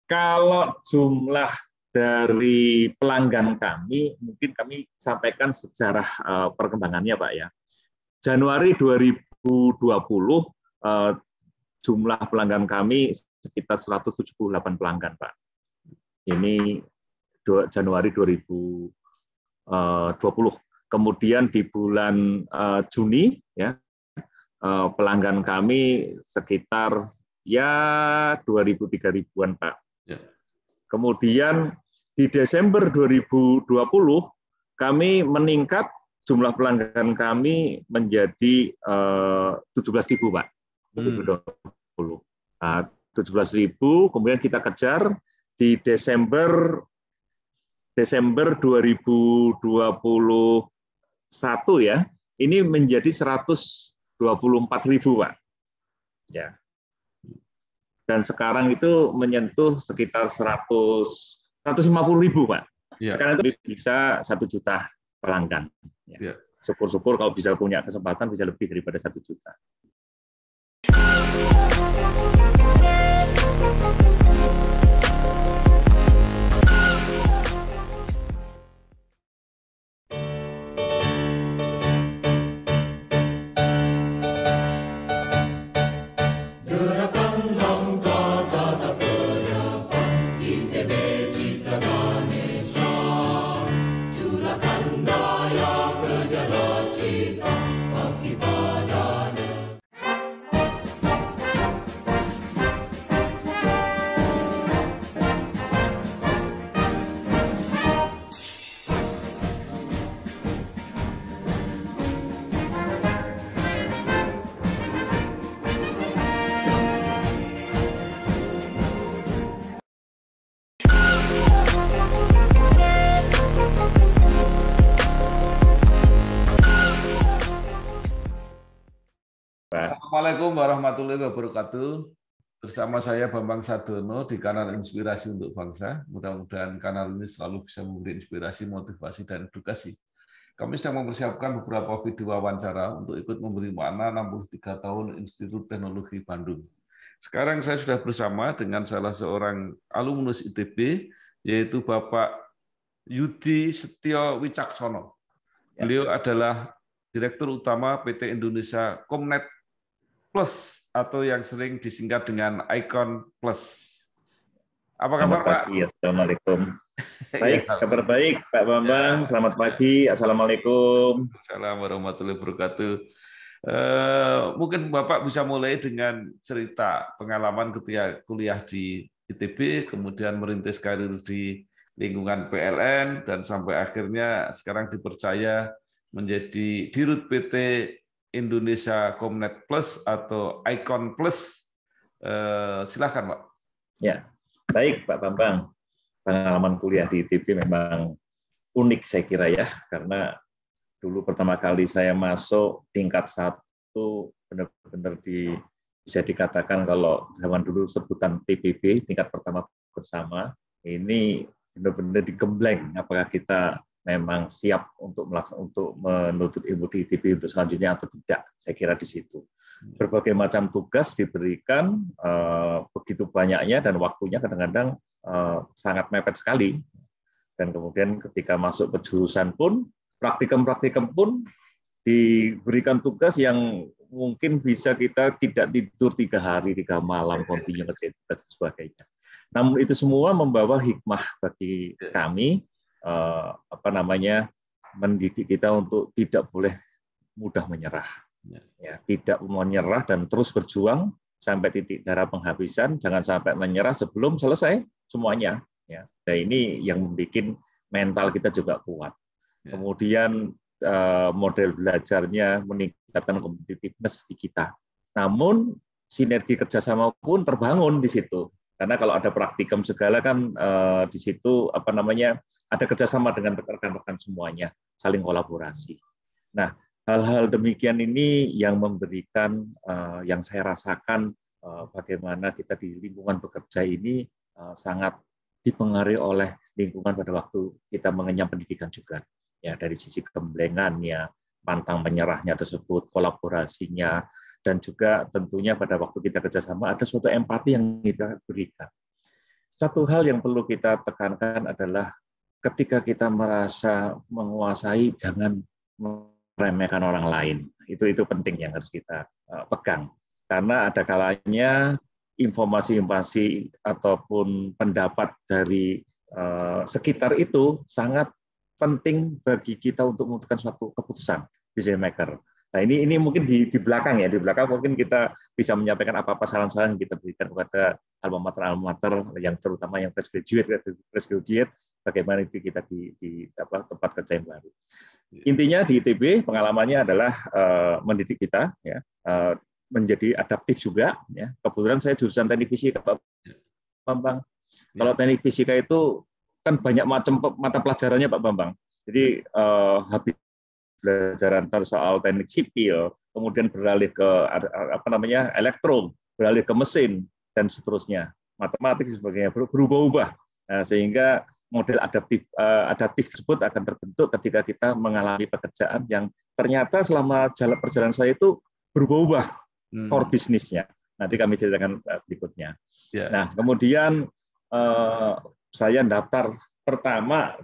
Kalau jumlah dari pelanggan kami, mungkin kami sampaikan sejarah perkembangannya, Pak ya. Januari 2020 jumlah pelanggan kami sekitar 178 pelanggan, Pak. Ini Januari 2020. Kemudian di bulan Juni ya pelanggan kami sekitar ya 2.000-3.000-an, Pak. Ya. Kemudian di Desember 2020 kami meningkat jumlah pelanggan kami menjadi 17.000, Pak. 2020. Nah, 17.000, kemudian kita kejar di Desember 2021 ya, ini menjadi 124.000, Pak. Ya. Dan sekarang itu menyentuh sekitar 150.000, Pak. Ya. Sekarang itu bisa 1 juta pelanggan. Ya. Syukur-syukur kalau bisa punya kesempatan bisa lebih daripada 1 juta. Assalamualaikum warahmatullahi wabarakatuh. Bersama saya Bambang Sadono di kanal Inspirasi untuk Bangsa. Mudah-mudahan kanal ini selalu bisa memberi inspirasi, motivasi, dan edukasi. Kami sedang mempersiapkan beberapa video wawancara untuk ikut memberi makna 63 tahun Institut Teknologi Bandung. Sekarang saya sudah bersama dengan salah seorang alumnus ITB, yaitu Bapak Yudi Setio Wicaksono. Beliau adalah Direktur Utama PT Indonesia Comnet Plus atau yang sering disingkat dengan Icon Plus. Apa kabar, Pak? Assalamualaikum. Baik, kabar baik, Pak Bambang. Selamat pagi. Assalamualaikum. Assalamualaikum warahmatullahi wabarakatuh. Mungkin Bapak bisa mulai dengan cerita pengalaman ketika kuliah di ITB, kemudian merintis karir di lingkungan PLN, dan sampai akhirnya sekarang dipercaya menjadi Dirut PT Indonesia Comnet Plus atau Icon Plus. Silakan, Pak. Ya, baik Pak Bambang. Pengalaman kuliah di ITB memang unik saya kira ya, karena dulu pertama kali saya masuk tingkat 1 benar-benar bisa dikatakan kalau zaman dulu sebutan TPB, tingkat pertama bersama, ini benar-benar digembleng apakah kita memang siap untuk menuntut ilmu di ITB untuk selanjutnya atau tidak. Saya kira di situ. Berbagai macam tugas diberikan, begitu banyaknya dan waktunya kadang-kadang sangat mepet sekali. Dan kemudian ketika masuk ke jurusan pun, praktikum-praktikum pun diberikan tugas yang mungkin bisa kita tidak tidur 3 hari, 3 malam, kontinu ngerjain tugas dan sebagainya. Namun itu semua membawa hikmah bagi kami, mendidik kita untuk tidak boleh mudah menyerah, ya, tidak menyerah dan terus berjuang sampai titik darah penghabisan, jangan sampai menyerah sebelum selesai semuanya, ya. Nah, ini yang membuat mental kita juga kuat. Kemudian model belajarnya meningkatkan kompetitiveness di kita. Namun sinergi kerjasama pun terbangun di situ. Karena kalau ada praktikum segala kan di situ ada kerjasama dengan rekan-rekan semuanya, saling kolaborasi. Nah, hal-hal demikian ini yang memberikan, yang saya rasakan bagaimana kita di lingkungan bekerja ini sangat dipengaruhi oleh lingkungan pada waktu kita mengenyam pendidikan juga. Ya, dari sisi gemblengannya, pantang menyerahnya tersebut, kolaborasinya, dan juga tentunya pada waktu kita kerjasama ada suatu empati yang kita berikan. satu hal yang perlu kita tekankan adalah ketika kita merasa menguasai, jangan meremehkan orang lain. Itu penting yang harus kita pegang. Karena ada kalanya informasi-informasi ataupun pendapat dari sekitar itu sangat penting bagi kita untuk menentukan suatu keputusan, decision maker. Nah, ini mungkin di belakang ya, di belakang mungkin kita bisa menyampaikan apa-apa saran-saran yang kita berikan kepada alma mater yang terutama yang fresh graduate, bagaimana itu kita di tempat kerja yang baru. Intinya di ITB pengalamannya adalah mendidik kita ya, menjadi adaptif juga ya. Kebetulan saya jurusan teknik fisika, Pak Bambang. Kalau teknik fisika itu kan banyak macam mata pelajarannya, Pak Bambang. Jadi habis pelajaran soal teknik sipil, kemudian beralih ke elektro, beralih ke mesin dan seterusnya, matematik dan sebagainya berubah-ubah. Nah, sehingga model adaptif tersebut akan terbentuk ketika kita mengalami pekerjaan yang ternyata selama perjalanan saya itu berubah-ubah core bisnisnya. Nanti kami ceritakan berikutnya. Nah, kemudian saya daftar pertama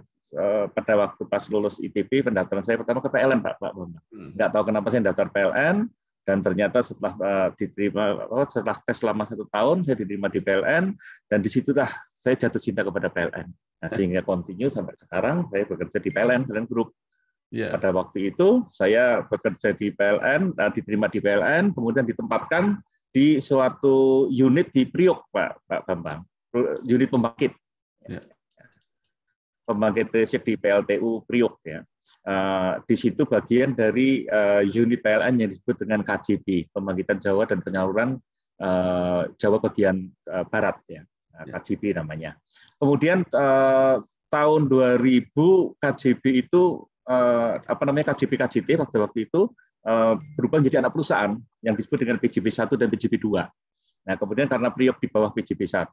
pada waktu pas lulus ITB, pendaftaran saya pertama ke PLN, Pak Bambang. Nggak tahu kenapa saya daftar PLN, dan ternyata setelah tes selama 1 tahun, saya diterima di PLN, dan disitulah saya jatuh cinta kepada PLN. Nah, sehingga continue sampai sekarang saya bekerja di PLN Group. Pada waktu itu saya bekerja di PLN, diterima di PLN, kemudian ditempatkan di suatu unit di Priok, Pak Bambang, unit pembangkit. Pembangkit listrik di PLTU Priok ya. Di situ bagian dari unit PLN yang disebut dengan KJB, Pembangkitan Jawa dan Penyaluran Jawa bagian Barat ya. KJB namanya. Kemudian tahun 2000 KJB itu KJB waktu itu berubah menjadi anak perusahaan yang disebut dengan PJB 1 dan PJB 2. Nah, kemudian karena Priok di bawah PJB 1,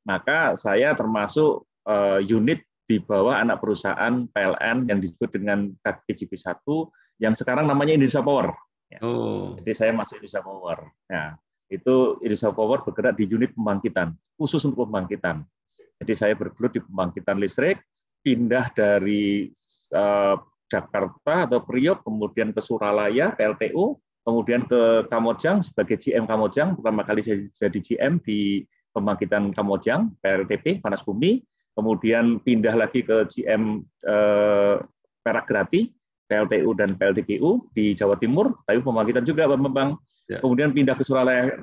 maka saya termasuk unit di bawah anak perusahaan PLN yang disebut dengan PJB 1 yang sekarang namanya Indonesia Power. Jadi saya masuk Indonesia Power. Nah, itu Indonesia Power bergerak di unit pembangkitan, khusus untuk pembangkitan. Jadi saya bergelut di pembangkitan listrik, pindah dari Jakarta atau Priok, kemudian ke Suralaya, PLTU, kemudian ke Kamojang sebagai GM Kamojang. Pertama kali saya jadi GM di pembangkitan Kamojang, PLTP, Panas Bumi. Kemudian pindah lagi ke GM Perak Grati, PLTU dan PLTGU di Jawa Timur, tapi pembangkitan juga, Pak Bambang. Kemudian pindah ke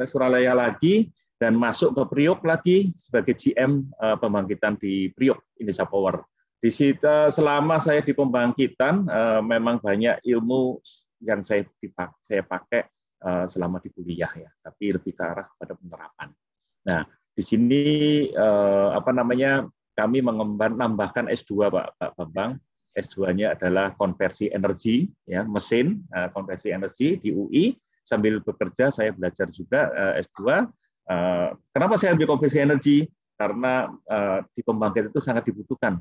Suralaya lagi, dan masuk ke Priok lagi sebagai GM pembangkitan di Priok, Indonesia Power. Di situ selama saya di pembangkitan, memang banyak ilmu yang saya pakai selama di kuliah ya, tapi lebih ke arah pada penerapan. Nah, di sini kami menambahkan S2, Pak Bambang. S2-nya adalah konversi energi, ya, mesin, konversi energi di UI. Sambil bekerja, saya belajar juga S2. Kenapa saya ambil konversi energi? Karena di pembangkit itu sangat dibutuhkan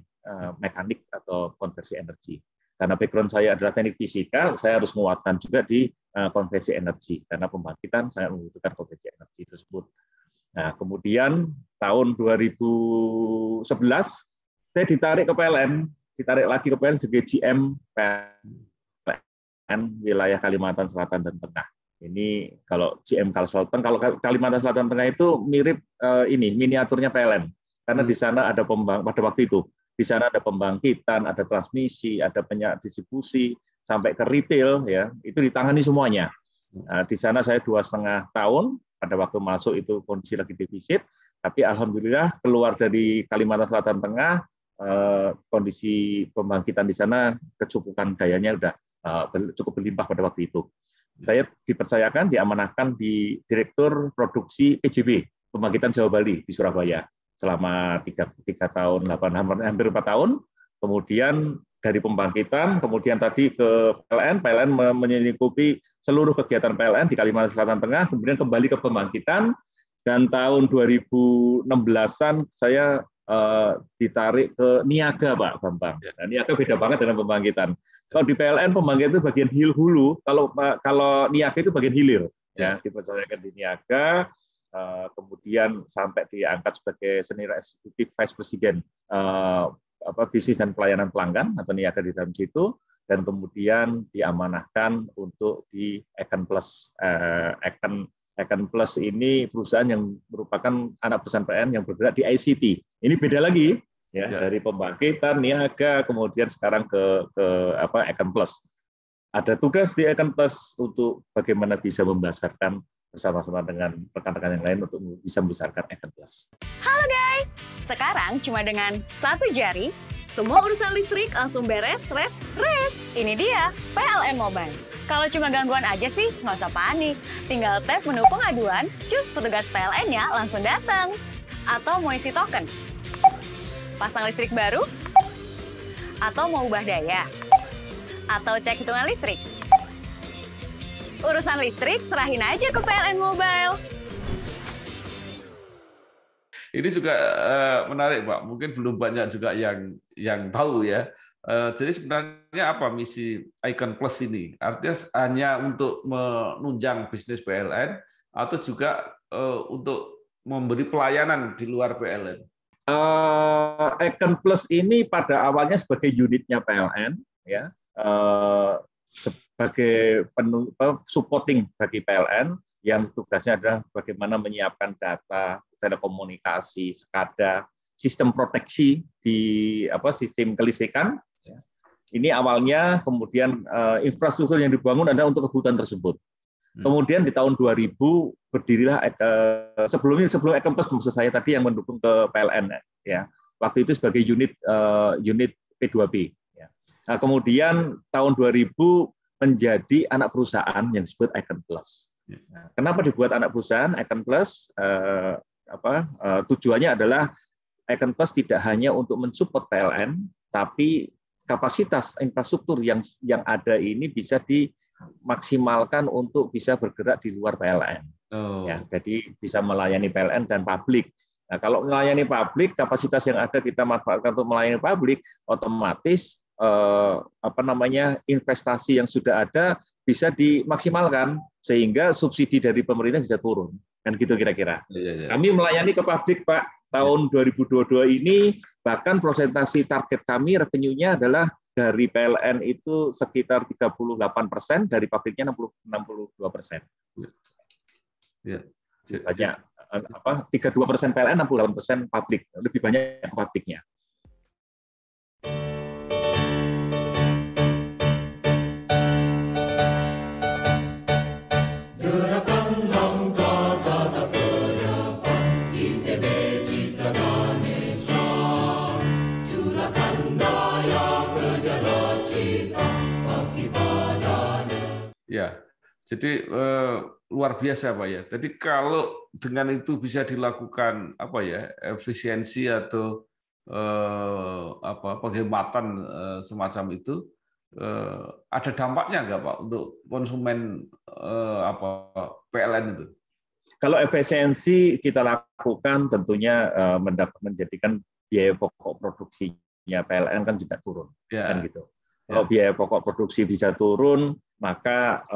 mekanik atau konversi energi. Karena background saya adalah teknik fisika, saya harus menguatkan juga di konversi energi. Karena pembangkitan sangat membutuhkan konversi energi tersebut. Nah, kemudian tahun 2011 saya ditarik ke PLN, ditarik lagi ke PLN sebagai GM PLN wilayah Kalimantan Selatan dan Tengah. Ini kalau GM Kalselteng, kalau Kalimantan Selatan Tengah itu mirip miniaturnya PLN, karena di sana ada pada waktu itu di sana ada pembangkitan, ada transmisi, ada distribusi sampai ke retail, ya itu ditangani semuanya. Nah, di sana saya 2,5 tahun. Pada waktu masuk itu kondisi lagi defisit, tapi alhamdulillah keluar dari Kalimantan Selatan Tengah, kondisi pembangkitan di sana kecukupan dayanya sudah cukup berlimpah pada waktu itu. Saya dipercayakan, diamanahkan di Direktur Produksi PJB, Pembangkitan Jawa Bali di Surabaya selama 3 tahun, hampir 4 tahun. Kemudian dari pembangkitan, kemudian tadi ke PLN menyelingkupi seluruh kegiatan PLN di Kalimantan Selatan Tengah, kemudian kembali ke pembangkitan, dan tahun 2016-an saya ditarik ke Niaga, Pak Bambang. Nah, Niaga beda banget dengan pembangkitan. Kalau di PLN pembangkitan itu bagian hulu, kalau Niaga itu bagian hilir. Ya, dipercayakan di Niaga, kemudian sampai diangkat sebagai Senior Executive Vice President bisnis dan pelayanan pelanggan atau niaga di dalam situ, dan kemudian diamanahkan untuk di Econ Plus. Econ Plus ini perusahaan yang merupakan anak perusahaan PLN yang bergerak di ICT. Ini beda lagi ya, dari pembangkitan, niaga, kemudian sekarang ke Econ Plus. Ada tugas di Econ Plus untuk bagaimana bisa membesarkan bersama-sama dengan rekan-rekan yang lain untuk bisa membesarkan Econ Plus. Halo guys, sekarang cuma dengan satu jari, semua urusan listrik langsung beres, res. Ini dia PLN Mobile. Kalau cuma gangguan aja sih, nggak usah panik. Tinggal tap menu pengaduan, cus petugas PLN-nya langsung datang. Atau mau isi token, pasang listrik baru, atau mau ubah daya, atau cek hitungan listrik. Urusan listrik serahin aja ke PLN Mobile. Ini juga menarik, Pak. Mungkin belum banyak juga yang tahu ya. Jadi sebenarnya apa misi Econ Plus ini? Artinya hanya untuk menunjang bisnis PLN atau juga untuk memberi pelayanan di luar PLN? Econ Plus ini pada awalnya sebagai unitnya PLN, ya. Sebagai supporting bagi PLN yang tugasnya adalah bagaimana menyiapkan data, telekomunikasi, SCADA, sistem proteksi di sistem kelistrikan. Ini awalnya, kemudian infrastruktur yang dibangun adalah untuk kebutuhan tersebut. Kemudian di tahun 2000 berdirilah sebelum Econ Plus maksud saya tadi yang mendukung ke PLN ya. Waktu itu sebagai unit P2B. Nah, kemudian tahun 2000 menjadi anak perusahaan yang disebut Econ Plus. Nah, kenapa dibuat anak perusahaan Econ Plus? Tujuannya adalah Econ Plus tidak hanya untuk mensupport PLN, tapi kapasitas infrastruktur yang ada ini bisa dimaksimalkan untuk bisa bergerak di luar PLN. Ya, jadi bisa melayani PLN dan publik. Nah, kalau melayani publik, kapasitas yang ada kita manfaatkan untuk melayani publik, otomatis investasi yang sudah ada bisa dimaksimalkan sehingga subsidi dari pemerintah bisa turun, kan gitu kira-kira. Kami melayani ke publik, Pak. Tahun 2022 ini bahkan persentase target kami revenue-nya adalah dari PLN itu sekitar 38%, dari publiknya 62%. Ya. Banyak 32% PLN, 68% publik, lebih banyak publiknya. Ya, jadi luar biasa Pak ya. Jadi kalau dengan itu bisa dilakukan efisiensi atau penghematan semacam itu, ada dampaknya nggak Pak untuk konsumen PLN itu? Kalau efisiensi kita lakukan tentunya menjadikan biaya pokok produksinya PLN kan juga turun, kan gitu. Kalau biaya pokok produksi bisa turun, maka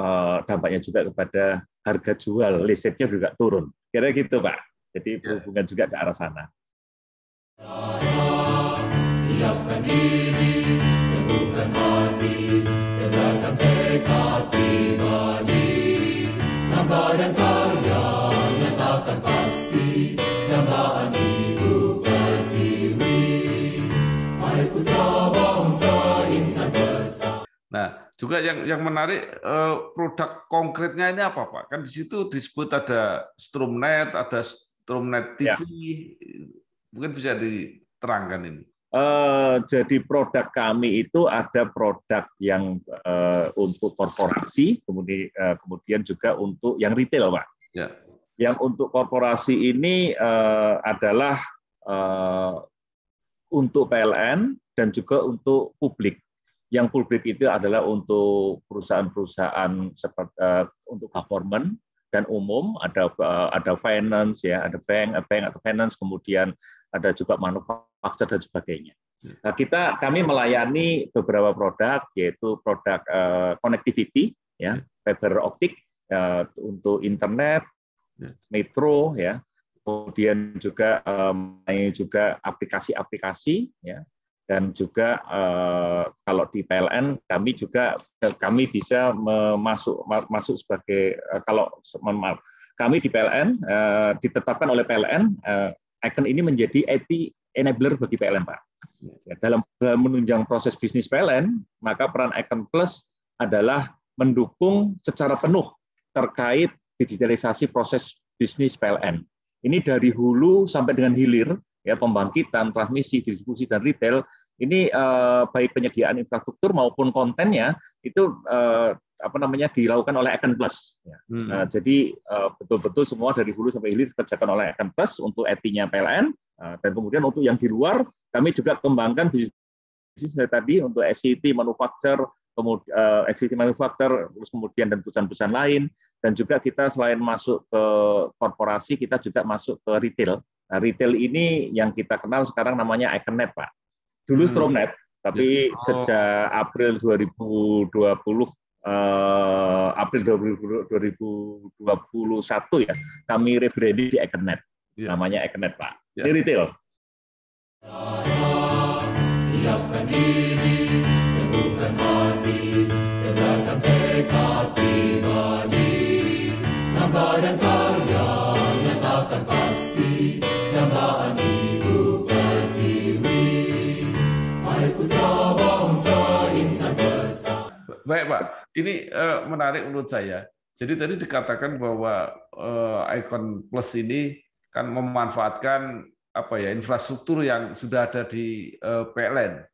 dampaknya juga kepada harga jual listriknya juga turun. Kira gitu, Pak. Jadi berhubungan juga ke arah sana. Siapkan diri, teguhkan hati, tegakkan tekad pribadi, langkah dan karya nyatakan pasti, dambaan ibu pertiwi, hai putra bangsa insan bersama. Nah, juga yang menarik produk konkretnya ini apa Pak? Kan di situ disebut ada Stromnet, ada Stromnet TV. Mungkin bisa diterangkan ini. Jadi produk kami itu ada produk yang untuk korporasi, kemudian juga untuk yang retail, Pak. Ya. Yang untuk korporasi ini adalah untuk PLN dan juga untuk publik. Yang publik itu adalah untuk perusahaan-perusahaan seperti untuk government dan umum, ada finance ya, ada bank atau finance, kemudian ada juga manufaktur dan sebagainya. Nah, kami melayani beberapa produk, yaitu produk connectivity ya, fiber optik untuk internet, Metro, ya. Kemudian juga aplikasi-aplikasi, ya. Dan juga kalau di PLN kami bisa masuk sebagai kami di PLN ditetapkan oleh PLN Icon ini menjadi IT enabler bagi PLN, Pak. Dalam menunjang proses bisnis PLN, maka peran Icon Plus adalah mendukung secara penuh terkait digitalisasi proses bisnis PLN. Ini dari hulu sampai dengan hilir, ya, pembangkitan, transmisi, distribusi, dan retail. Ini baik penyediaan infrastruktur maupun kontennya itu dilakukan oleh Icon Plus. Jadi betul-betul semua dari hulu sampai hilir dikerjakan oleh Icon Plus untuk IT-nya PLN, dan kemudian untuk yang di luar kami juga kembangkan bisnis tadi untuk SCT manufacture, kemudian SCT manufacture, terus kemudian dan perusahaan-perusahaan lain, dan juga kita selain masuk ke korporasi kita juga masuk ke retail. Nah, retail ini yang kita kenal sekarang namanya IconNet, Pak. Dulu Stromnet, tapi sejak April 2021 ya, kami rebranding di IconNet. Namanya IconNet, Pak. Ini retail. Siapkan diri, teguhkan hati, tegakkan tekad pribadi, langkah dan karya nyatakan pasti, dambaan ibu pertiwi, hai putra bangsa insan bersama. Baik, Pak, ini menarik menurut saya. Jadi tadi dikatakan bahwa Icon Plus ini kan memanfaatkan infrastruktur yang sudah ada di PLN.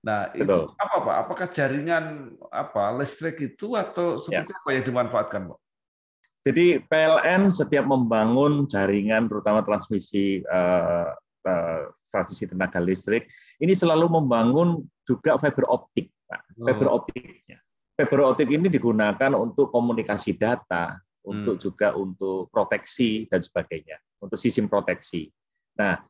Nah, itu apa, Pak? Apakah jaringan listrik itu atau seperti apa yang dimanfaatkan, Pak? Jadi PLN setiap membangun jaringan, terutama transmisi tenaga listrik, ini selalu membangun juga fiber optik, Pak. Fiber optiknya. Fiber optik ini digunakan untuk komunikasi data, untuk juga untuk proteksi dan sebagainya, untuk sistem proteksi. Nah,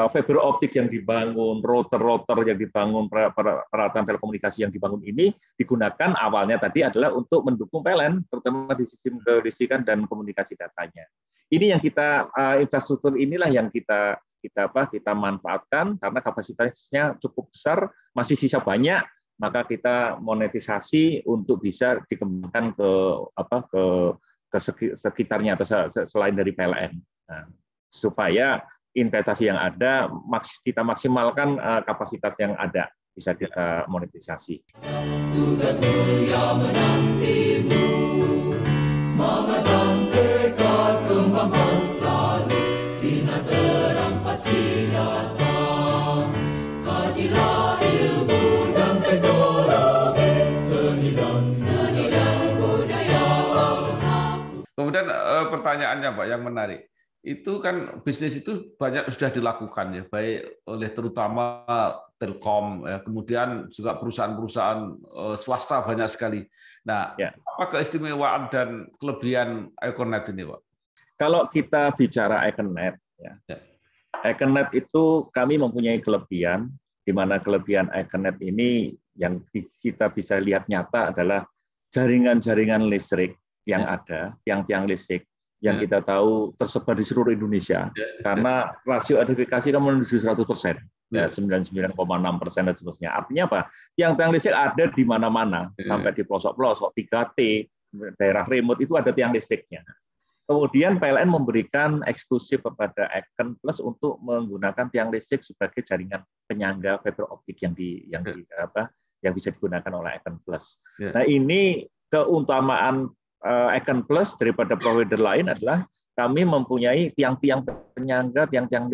fiber optik yang dibangun, router yang dibangun, peralatan telekomunikasi yang dibangun ini digunakan awalnya tadi adalah untuk mendukung PLN, terutama di sistem kelistrikan dan komunikasi datanya. Ini yang infrastruktur inilah yang kita manfaatkan karena kapasitasnya cukup besar, masih sisa banyak, maka kita monetisasi untuk bisa dikembangkan ke sekitarnya atau selain dari PLN. Nah, supaya investasi yang ada kita maksimalkan kapasitas yang ada bisa kita monetisasi. Tugas mulia menantimu, semangat dan tekad kembangkan selalu, sinar terang pasti datang, kajilah ilmu dan teknologi, seni dan budaya. Kemudian pertanyaannya, Pak, yang menarik. Itu kan bisnis itu banyak sudah dilakukan ya, baik oleh terutama Telkom, ya, kemudian juga perusahaan-perusahaan swasta banyak sekali. Nah, apa keistimewaan dan kelebihan IconNet ini, Pak? Kalau kita bicara IconNet, IconNet itu kami mempunyai kelebihan, di mana kelebihan IconNet ini yang kita bisa lihat nyata adalah jaringan-jaringan listrik yang ada, tiang-tiang listrik yang kita tahu tersebar di seluruh Indonesia, karena rasio edifikasi kan menuju 100%, 99,6% dan seterusnya. Artinya apa? Tiang-tiang listrik ada di mana-mana, sampai di pelosok-pelosok, 3T, daerah remote itu ada tiang listriknya. Kemudian PLN memberikan eksklusif kepada Icon Plus untuk menggunakan tiang listrik sebagai jaringan penyangga fiber optik yang bisa digunakan oleh Icon Plus. Nah, ini keutamaan Icon Plus daripada provider lain adalah kami mempunyai tiang-tiang penyangga, tiang-tiang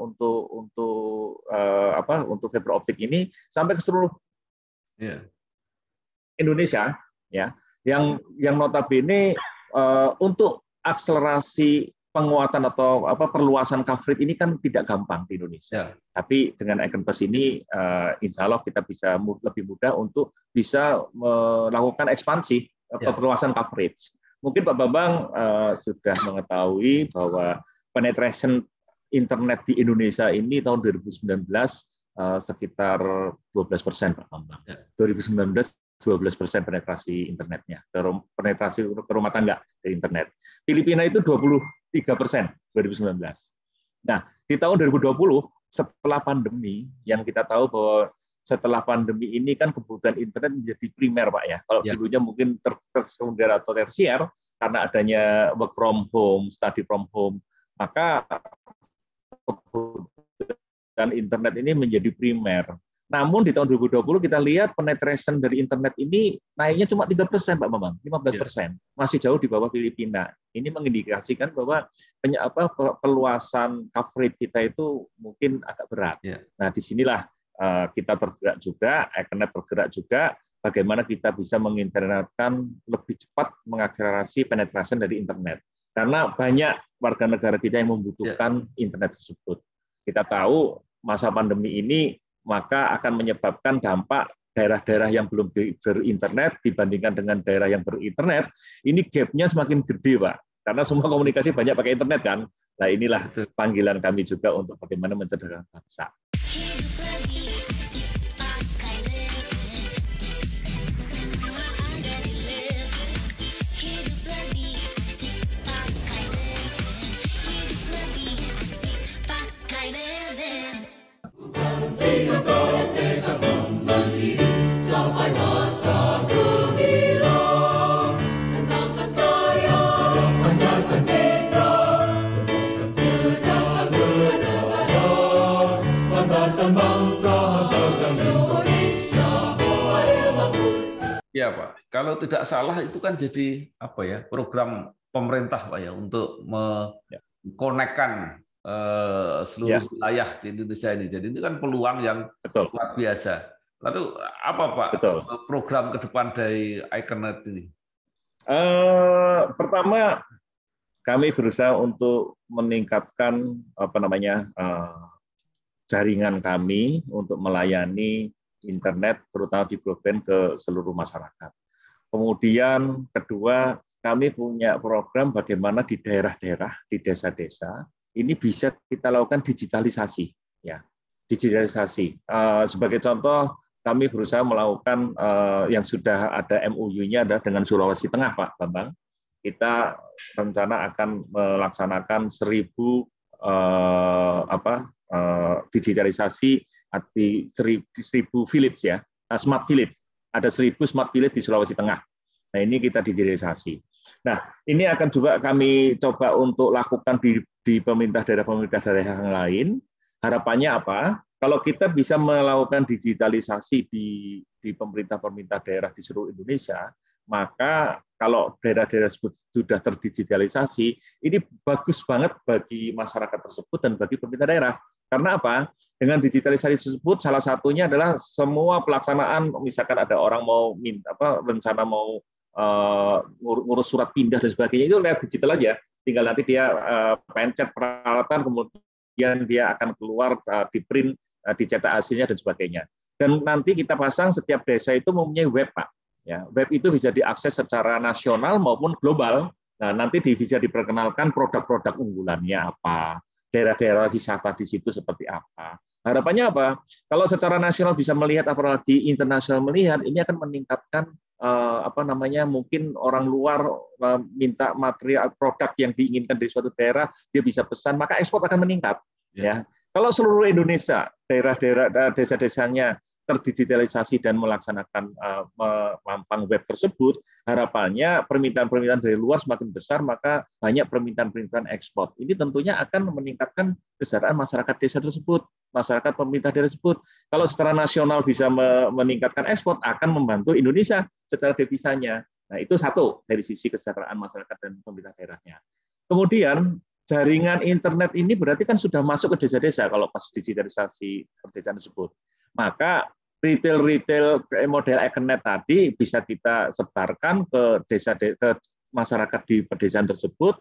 untuk fiber optik ini sampai ke seluruh Indonesia, ya, yang notabene untuk akselerasi penguatan atau perluasan coverage ini kan tidak gampang di Indonesia. Tapi dengan Icon Plus ini, insya Allah kita bisa lebih mudah untuk bisa melakukan ekspansi perluasan coverage. Mungkin Pak Bambang sudah mengetahui bahwa penetration internet di Indonesia ini tahun 2019 sekitar 12%, Pak Bambang. 2019 12% penetrasi internetnya, penetrasi ke rumah tangga di internet. Filipina itu 23% 2019. Nah, di tahun 2020 setelah pandemi, yang kita tahu bahwa setelah pandemi ini kan kebutuhan internet menjadi primer, Pak ya. Kalau dulunya mungkin tersekunder atau tersier karena adanya work from home, study from home, maka kebutuhan internet ini menjadi primer. Namun di tahun 2020 kita lihat penetration dari internet ini naiknya cuma 3%, Pak Bambang, 15%. Masih jauh di bawah Filipina. Ini mengindikasikan bahwa peluasan coverage kita itu mungkin agak berat. Nah, disinilah kita tergerak juga, Ekenet tergerak juga, bagaimana kita bisa menginternetkan lebih cepat mengakselerasi penetration dari internet. Karena banyak warga negara kita yang membutuhkan internet tersebut. Kita tahu masa pandemi ini maka akan menyebabkan dampak daerah-daerah yang belum berinternet dibandingkan dengan daerah yang berinternet, ini gap-nya semakin gede, Pak. Karena semua komunikasi banyak pakai internet kan. Nah, inilah panggilan kami juga untuk bagaimana mencerdaskan bangsa. Ya Pak, kalau tidak salah itu kan jadi apa ya, program pemerintah Pak ya untuk mengkonekkan seluruh wilayah di Indonesia ini. Jadi ini kan peluang yang luar biasa. Lalu apa Pak program ke depan dari Ekenet ini? Pertama, kami berusaha untuk meningkatkan jaringan kami untuk melayani internet, terutama di broadband ke seluruh masyarakat. Kemudian kedua, kami punya program bagaimana di daerah-daerah, di desa-desa, ini bisa kita lakukan digitalisasi, ya, digitalisasi. Sebagai contoh, kami berusaha melakukan yang sudah ada MOU-nya adalah dengan Sulawesi Tengah, Pak Bambang. Kita rencana akan melaksanakan 1.000 digitalisasi di 1.000 village ya, smart village. Ada 1.000 smart village di Sulawesi Tengah. Nah, ini kita digitalisasi. Nah, ini akan juga kami coba untuk lakukan di pemerintah daerah yang lain. Harapannya apa? Kalau kita bisa melakukan digitalisasi di pemerintah daerah di seluruh Indonesia, maka kalau daerah-daerah sudah terdigitalisasi, ini bagus banget bagi masyarakat tersebut dan bagi pemerintah daerah. Karena apa? Dengan digitalisasi tersebut, salah satunya adalah semua pelaksanaan, misalkan ada orang mau rencana mau ngurus surat pindah dan sebagainya, itu lewat digital aja. Tinggal nanti dia pencet peralatan, kemudian dia akan keluar di print, dicetak hasilnya dan sebagainya. Dan nanti kita pasang setiap desa itu mempunyai web, Pak. Ya, web itu bisa diakses secara nasional maupun global. Nah, nanti bisa diperkenalkan produk-produk unggulannya apa, daerah-daerah wisata di situ seperti apa. Harapannya apa? Kalau secara nasional bisa melihat, apalagi internasional melihat, ini akan meningkatkan mungkin orang luar minta material produk yang diinginkan dari suatu daerah, dia bisa pesan, maka ekspor akan meningkat. Ya. Kalau seluruh Indonesia, daerah-daerah, desa-desanya terdigitalisasi dan melaksanakan mampang web tersebut, harapannya permintaan-permintaan dari luar semakin besar, maka banyak permintaan-permintaan ekspor. Ini tentunya akan meningkatkan kesejahteraan masyarakat desa tersebut, masyarakat pemerintah daerah tersebut. Kalau secara nasional bisa meningkatkan ekspor, akan membantu Indonesia secara devisanya. Nah, itu satu dari sisi kesejahteraan masyarakat dan pemerintah daerahnya. Kemudian jaringan internet ini berarti kan sudah masuk ke desa-desa kalau pas digitalisasi perdesaan tersebut. Maka retail model Ekenet tadi bisa kita sebarkan ke ke masyarakat di pedesaan tersebut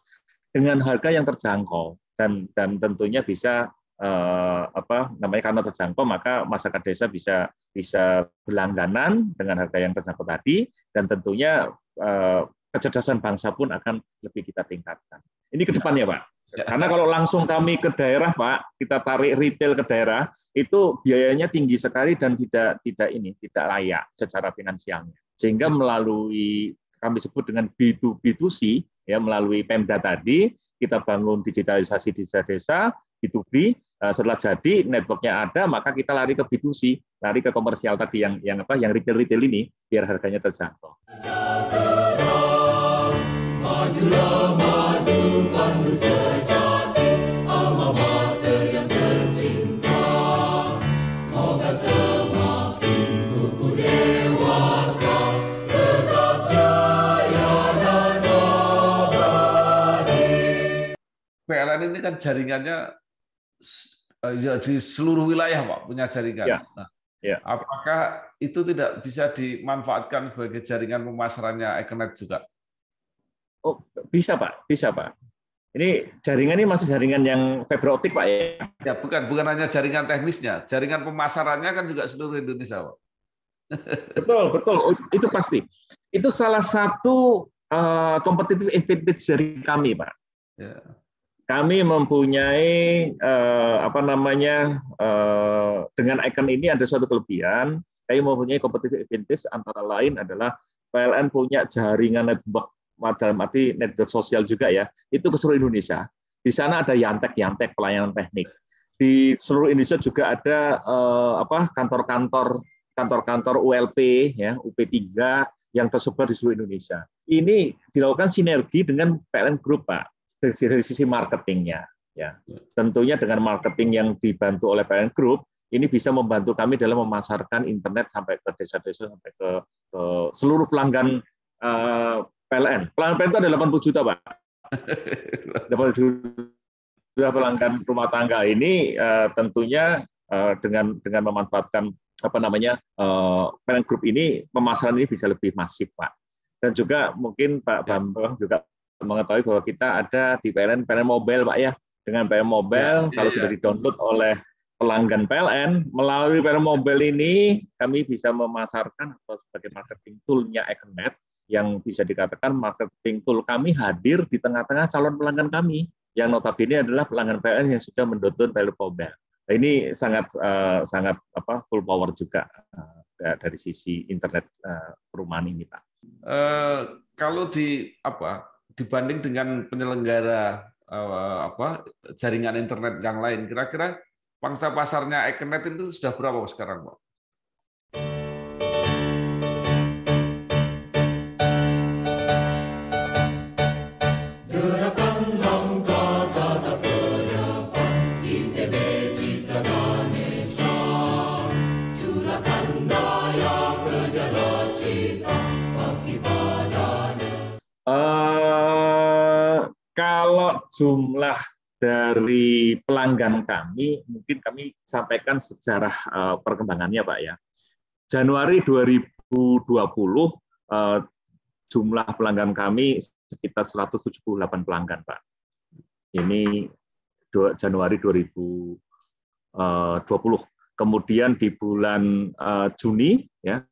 dengan harga yang terjangkau dan tentunya bisa karena terjangkau, maka masyarakat desa bisa berlangganan dengan harga yang terjangkau tadi, dan tentunya kecerdasan bangsa pun akan lebih kita tingkatkan. Ini ke depannya, Pak. Karena kalau langsung kami ke daerah, Pak, kita tarik retail ke daerah, itu biayanya tinggi sekali dan tidak layak secara finansialnya. Sehingga melalui kami sebut dengan B2B2C, ya, melalui Pemda tadi kita bangun digitalisasi desa-desa, B2B. Setelah jadi networknya ada, maka kita lari ke B2C, lari ke komersial tadi yang retail ini, biar harganya terjangkau. Majulah maju pandu sejati, alma mater yang tercinta, semoga semakin kukuh dewasa, tetap jaya dan abadi. PLN ini kan jaringannya ya, di seluruh wilayah, Pak, punya jaringan. Ya. Nah, ya. Apakah itu tidak bisa dimanfaatkan sebagai jaringan pemasarannya Ekenet juga? Oh, bisa Pak, bisa Pak. Ini jaringan ini masih jaringan yang fiber optik Pak ya? Ya, bukan hanya jaringan teknisnya, jaringan pemasarannya kan juga seluruh Indonesia, Pak. Betul, itu pasti. Itu salah satu competitive advantage dari kami, Pak. Ya. Kami mempunyai dengan Icon ini ada suatu kelebihan. Kami mempunyai competitive advantage antara lain adalah PLN punya jaringan network, dalam arti network sosial juga ya, itu ke seluruh Indonesia. Di sana ada Yantek pelayanan teknik. Di seluruh Indonesia juga ada kantor-kantor ULP ya, UP3 yang tersebar di seluruh Indonesia. Ini dilakukan sinergi dengan PLN Group, Pak, dari sisi marketingnya. Ya, tentunya dengan marketing yang dibantu oleh PLN Group, ini bisa membantu kami dalam memasarkan internet sampai ke desa-desa, sampai ke seluruh pelanggan PLN. Pelanggan PLN itu ada 80 juta, Pak. 80 juta pelanggan rumah tangga ini tentunya dengan memanfaatkan PLN Group ini, pemasaran ini bisa lebih masif, Pak. Dan juga mungkin Pak Bambang juga mengetahui bahwa kita ada di PLN Mobile, Pak ya. Dengan PLN Mobile, kalau sudah di-download oleh pelanggan PLN, melalui PLN Mobile ini kami bisa memasarkan atau sebagai marketing tool-nya Ekenet, yang bisa dikatakan marketing tool kami hadir di tengah-tengah calon pelanggan kami, yang notabene adalah pelanggan PLN yang sudah mendownload PLN Mobile. Nah, ini sangat full power juga dari sisi internet perumahan ini, Pak. Kalau dibanding dengan penyelenggara jaringan internet yang lain, kira-kira pangsa pasarnya Ekenet itu sudah berapa sekarang, Pak? Kalau jumlah dari pelanggan kami, mungkin kami sampaikan sejarah perkembangannya, Pak ya. Januari 2020 jumlah pelanggan kami sekitar 178 pelanggan, Pak. Ini Januari 2020. Kemudian di bulan Juni ya,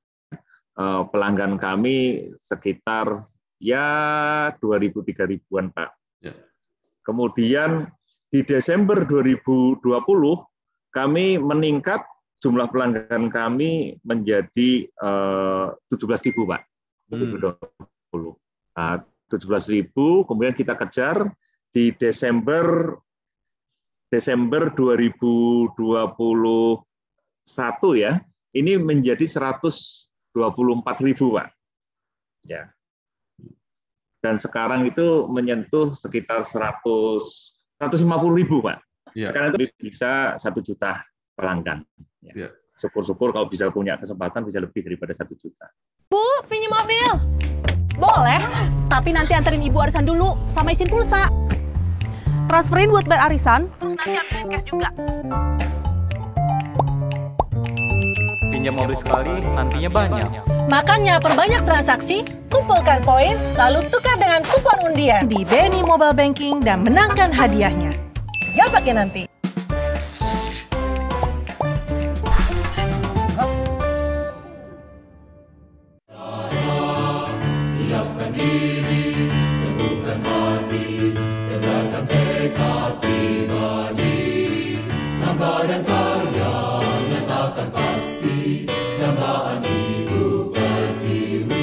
pelanggan kami sekitar 2.000-3.000-an, Pak. Ya. Kemudian di Desember 2020 kami meningkat, jumlah pelanggan kami menjadi 17.000, Pak. 17.000, kemudian kita kejar di Desember 2021 ya, ini menjadi 124.000, Pak. Ya. Dan sekarang itu menyentuh sekitar 150.000, Pak. Ya. Sekarang itu bisa 1 juta pelanggan. Ya. Syukur-syukur kalau bisa punya kesempatan bisa lebih daripada 1 juta. Bu, pinjam mobil. Boleh, tapi nanti anterin ibu arisan dulu sama isin pulsa. Transferin buat bayar arisan, terus nanti ambilin cash juga. Pinjam mobil sekali, nantinya banyak. Makanya perbanyak transaksi, kumpulkan poin, lalu tukar dengan kupon undian di BNI Mobile Banking dan menangkan hadiahnya. Gak pakai nanti. Siapkan diri, teguhkan hati, tegakkan tekad pribadi, langkah dan karya nyatakan pasti, dambaan Ibu Pertiwi.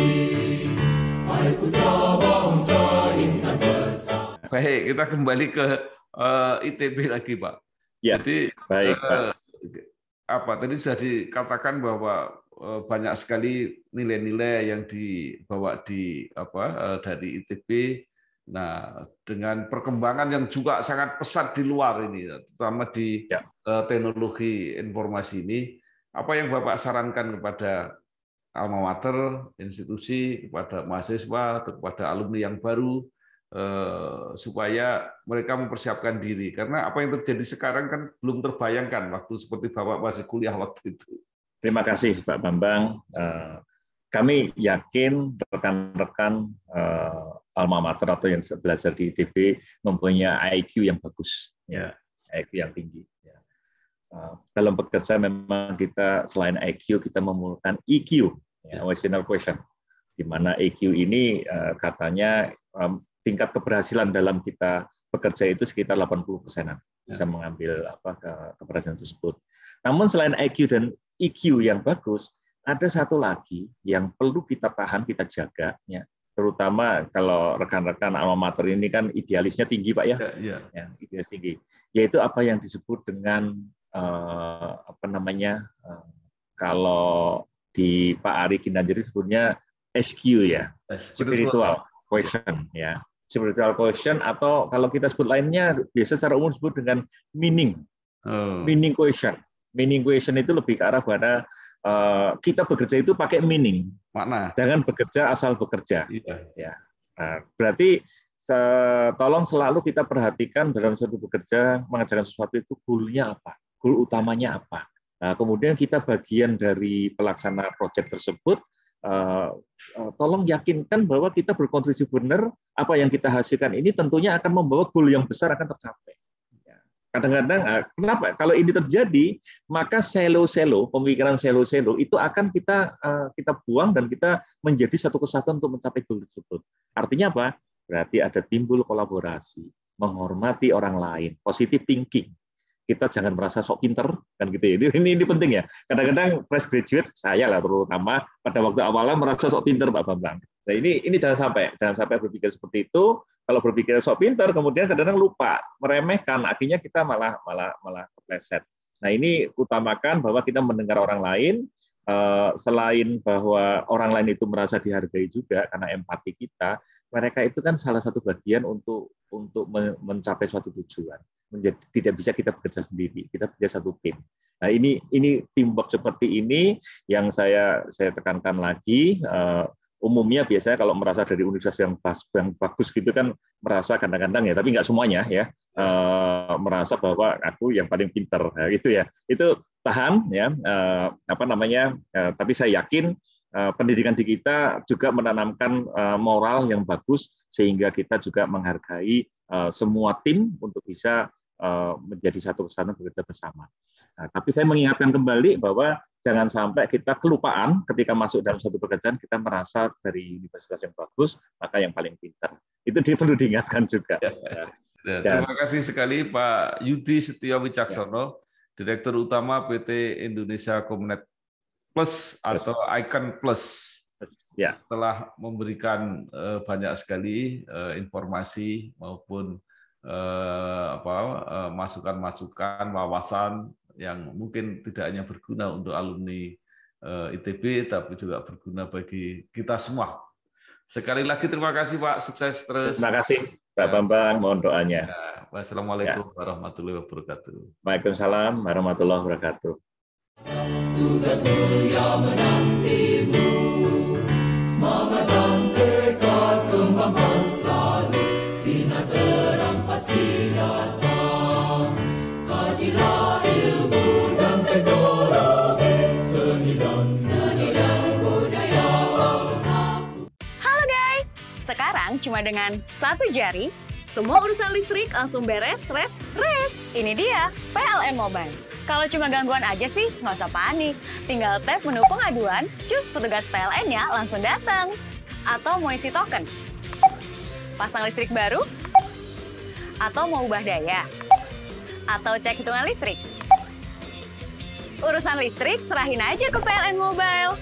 Baik, kita kembali ke ITB lagi, Pak. Ya, jadi baik, Pak. Tadi sudah dikatakan bahwa banyak sekali nilai-nilai yang dibawa dari ITB. Nah, dengan perkembangan yang juga sangat pesat di luar ini, terutama di teknologi informasi ini, apa yang Bapak sarankan kepada alma mater, institusi, kepada mahasiswa, atau kepada alumni yang baru, supaya mereka mempersiapkan diri? Karena apa yang terjadi sekarang kan belum terbayangkan waktu seperti Bapak masih kuliah waktu itu. Terima kasih Pak Bambang. Kami yakin rekan-rekan alma mater atau yang belajar di ITB mempunyai IQ yang bagus, ya, IQ yang tinggi. Ya. Dalam bekerja memang kita selain IQ kita memerlukan EQ, original question, di mana EQ ini katanya tingkat keberhasilan dalam kita bekerja itu sekitar 80%-an bisa mengambil keberhasilan tersebut. Namun selain IQ dan EQ yang bagus, ada satu lagi yang perlu kita tahan, kita jaga, ya. Terutama kalau rekan-rekan alma mater ini kan idealisnya tinggi, Pak, ya. Ya, idealis tinggi. Yaitu apa yang disebut dengan kalau di Pak Ari Ginanjar disebutnya SQ, ya, spiritual question, ya. Spiritual question, atau kalau kita sebut lainnya biasa secara umum disebut dengan meaning question. Meaning question itu lebih ke arah pada kita bekerja itu pakai meaning, makna. Jangan bekerja asal bekerja. Ya. Berarti tolong selalu kita perhatikan dalam suatu bekerja, mengerjakan sesuatu itu goal-nya apa, goal utamanya apa. Nah, kemudian kita bagian dari pelaksana proyek tersebut, tolong yakinkan bahwa kita berkontribusi benar, apa yang kita hasilkan ini tentunya akan membawa goal yang besar akan tercapai. Kadang-kadang, kenapa? Kalau ini terjadi, maka selo-selo, pemikiran selo-selo itu akan kita buang dan kita menjadi satu kesatuan untuk mencapai goal tersebut. Artinya apa? Berarti ada timbul kolaborasi, menghormati orang lain, positive thinking. Kita jangan merasa sok pinter, kan gitu ya. Ini penting ya. Kadang-kadang fresh graduate, saya lah terutama pada waktu awalnya merasa sok pinter, Pak Bambang. Nah, ini jangan sampai berpikir seperti itu. Kalau berpikir sok pinter, kemudian kadang-kadang lupa, meremehkan, akhirnya kita malah kepleset. Nah, ini utamakan bahwa kita mendengar orang lain, selain bahwa orang lain itu merasa dihargai juga karena empati kita, mereka itu kan salah satu bagian untuk mencapai suatu tujuan. Tidak bisa kita bekerja sendiri, kita bekerja satu tim. Nah, ini teamwork seperti ini yang saya tekankan lagi. Umumnya biasanya kalau merasa dari universitas yang bagus gitu kan merasa kadang-kadang ya, tapi nggak semuanya ya, merasa bahwa aku yang paling pintar, gitu ya. Itu tahan ya, tapi saya yakin pendidikan di kita juga menanamkan moral yang bagus sehingga kita juga menghargai semua tim untuk bisa menjadi satu kesatuan bekerja bersama. Nah, tapi saya mengingatkan kembali bahwa jangan sampai kita kelupaan ketika masuk dalam satu pekerjaan kita merasa dari universitas yang bagus maka yang paling pintar. Itu perlu diingatkan juga. Terima kasih sekali Pak Yudi Setio Wicaksono, Direktur Utama PT Indonesia Comnet Plus atau Icon Plus. Ya. Telah memberikan banyak sekali informasi maupun masukan-masukan, wawasan yang mungkin tidak hanya berguna untuk alumni ITB, tapi juga berguna bagi kita semua. Sekali lagi terima kasih Pak, sukses terus. Terima kasih Pak Bambang, mohon doanya. Wassalamualaikum warahmatullahi wabarakatuh. Waalaikumsalam warahmatullahi wabarakatuh. Tugas mulia menantimu, semangat dan tekad kembangkan selalu, sinar terang pasti datang. Kajilah ilmu dan teknologi, seni dan budaya bangsaku. Halo guys, sekarang cuma dengan satu jari, semua urusan listrik langsung beres, res. Ini dia PLN Mobile. Kalau cuma gangguan aja sih, nggak usah panik. Tinggal tap menu pengaduan, cus petugas PLN-nya langsung datang. Atau mau isi token, pasang listrik baru, atau mau ubah daya, atau cek hitungan listrik. Urusan listrik serahin aja ke PLN Mobile.